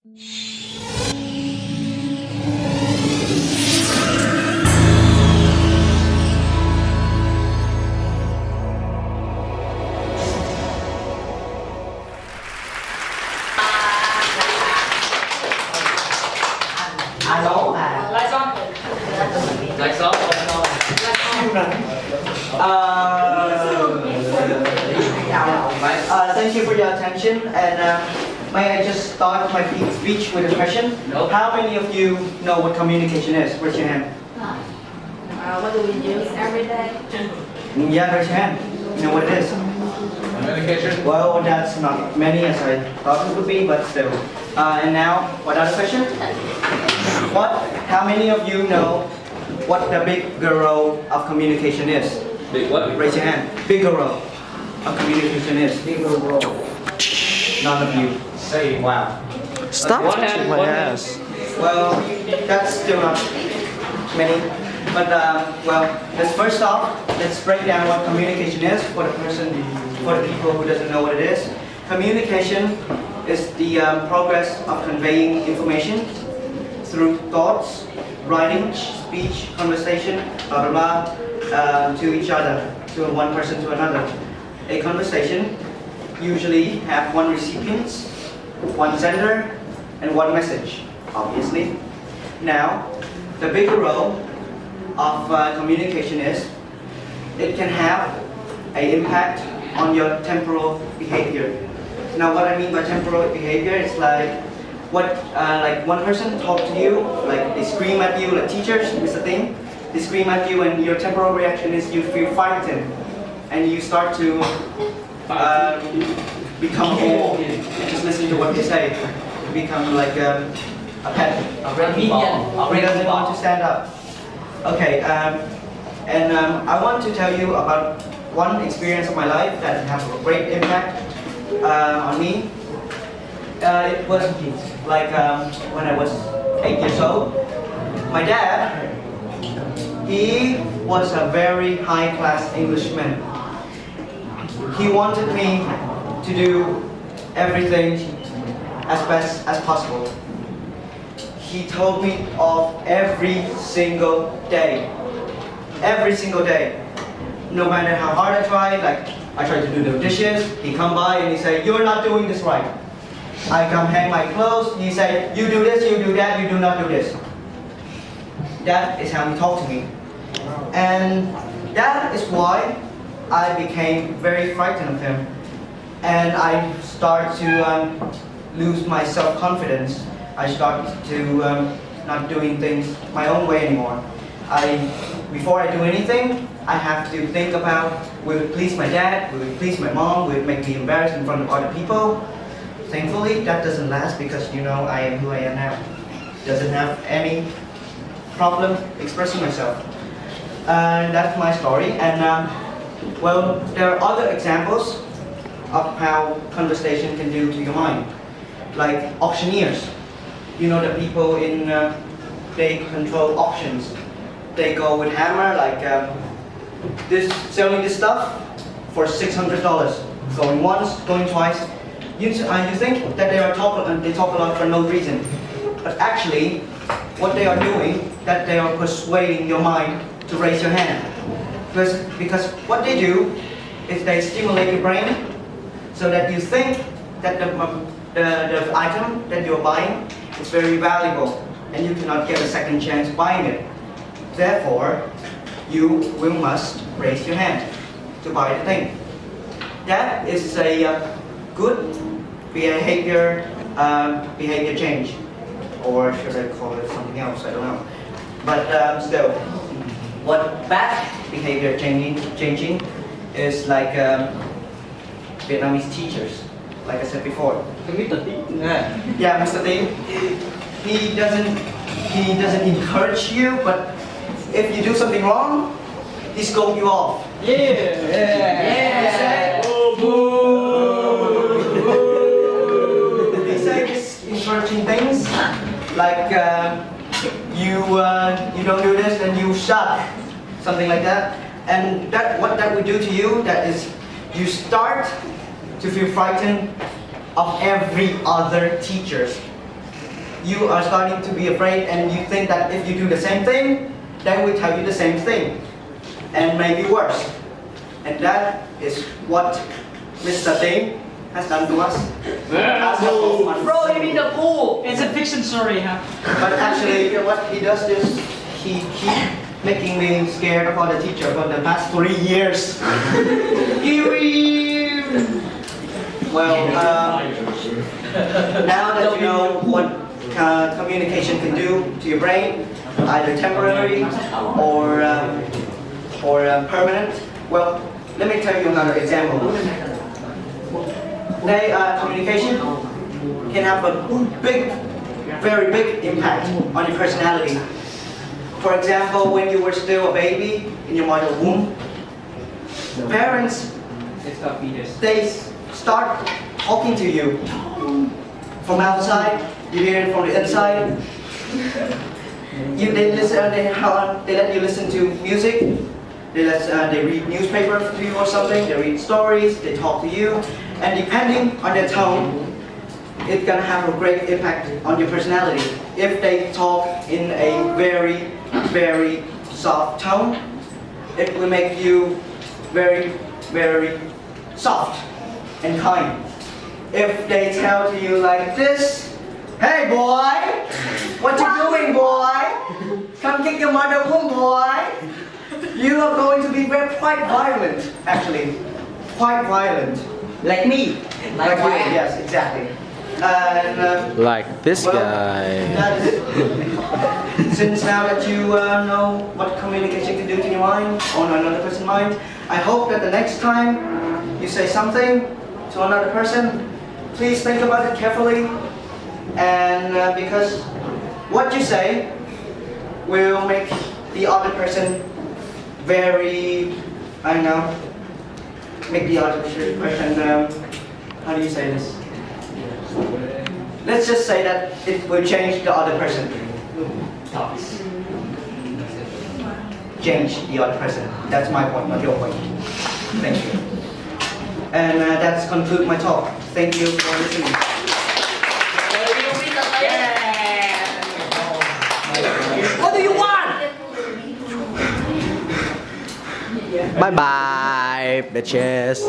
Alo à. Lại xong. Thank you for your attention, and may I just start my speech with a question? No. How many of you know what communication is? Raise your hand. What do we use every day? Yeah, raise your hand. You know what it is? Communication. Well, that's not many as I thought it would be, but still. And now, what other question? How many of you know what the bigger role of communication is? Big what? Raise your hand. Bigger role of communication is. Bigger role. None of you. Say wow. Stop One touching hand, my one hand. ass. Well, that's still not many. But well, first off, let's break down what communication is for the people who doesn't know what it is. Communication is the progress of conveying information through thoughts, writing, speech, conversation, blah blah blah, to each other, to one person to another. A conversation usually have one recipient, one sender, and one message, obviously. Now, the bigger role of communication is it can have an impact on your temporal behavior. Now, what I mean by temporal behavior is like like one person talk to you, like they scream at you, like teachers is the thing. They scream at you, and your temporal reaction is you feel frightened, and you start to become bored. Just listen to what they say. You become like a pet. He doesn't want to stand up. Okay, I want to tell you about one experience of my life that has a great impact on me. It was like when I was 8 years old. My dad, he was a very high-class Englishman. He wanted me to do everything as best as possible. He told me off every single day. Every single day. No matter how hard I tried, like I tried to do the dishes, he come by and he say, "You're not doing this right." I come hang my clothes, he say, "You do this, you do that, you do not do this." That is how he talked to me. And that is why I became very frightened of him. And I start to lose my self-confidence. I start to not doing things my own way anymore. Before I do anything, I have to think about, will it please my dad, will it please my mom, will it make me embarrassed in front of other people? Thankfully, that doesn't last because you know I am who I am now. Doesn't have any problem expressing myself. That's my story. And well, there are other examples of how conversation can do to your mind, like auctioneers. You know the people in they control auctions. They go with hammer like selling this stuff for $600, going once, going twice. You think that they talk a lot for no reason, but actually, what they are doing, that they are persuading your mind to raise your hand, because what they do is they stimulate your brain, so that you think that the item that you're buying is very valuable, and you cannot get a second chance buying it. Therefore, you must raise your hand to buy the thing. That is a good behavior change, or should I call it something else? I don't know. But still, what bad behavior changing is like Vietnamese teachers, like I said before. Mr. T. Yeah, Mr. T. He doesn't encourage you, but if you do something wrong, he scolds you off. Yeah. They say these encouraging things like you don't do this and you suck, something like that. And what that would do to you, that is, you start to feel frightened of every other teachers. you are starting to be afraid and you think that if you do the same thing, they will tell you the same thing and maybe worse. And that is what Mr. Ding has done to us. Bro, you mean the pool? It's a fiction story, huh? But actually, what he does is he keep making me scared of the teacher for the past 3 years. Well, now that you know what communication can do to your brain, either temporary or permanent. Well, let me tell you another example. Communication can have a very big impact on your personality. For example, when you were still a baby in your mother's womb, parents, they start talking to you from outside. You hear it from the inside. They let you listen to music. They read newspapers to you or something. They read stories. They talk to you, and depending on their tone, it's gonna have a great impact on your personality. If they talk in a very soft tone, it will make you very soft and kind. If they tell to you like this, "Hey boy, what you doing, boy? Come kick your mother womb, boy." You are going to be quite violent, actually. Quite violent. Like me. Like you, yes, exactly. And, Like this well, guy. that is it. Since now that you know what communication can do to your mind, or another person's mind, I hope that the next time you say something to another person, please think about it carefully. And because what you say will make the other person very, I don't know, make the other person, how do you say this? Let's just say that it will change the other person. Change the other person. That's my point, not your point. Thank you. And that's conclude my talk. Thank you for listening. What do you want? Bye bye, bitches.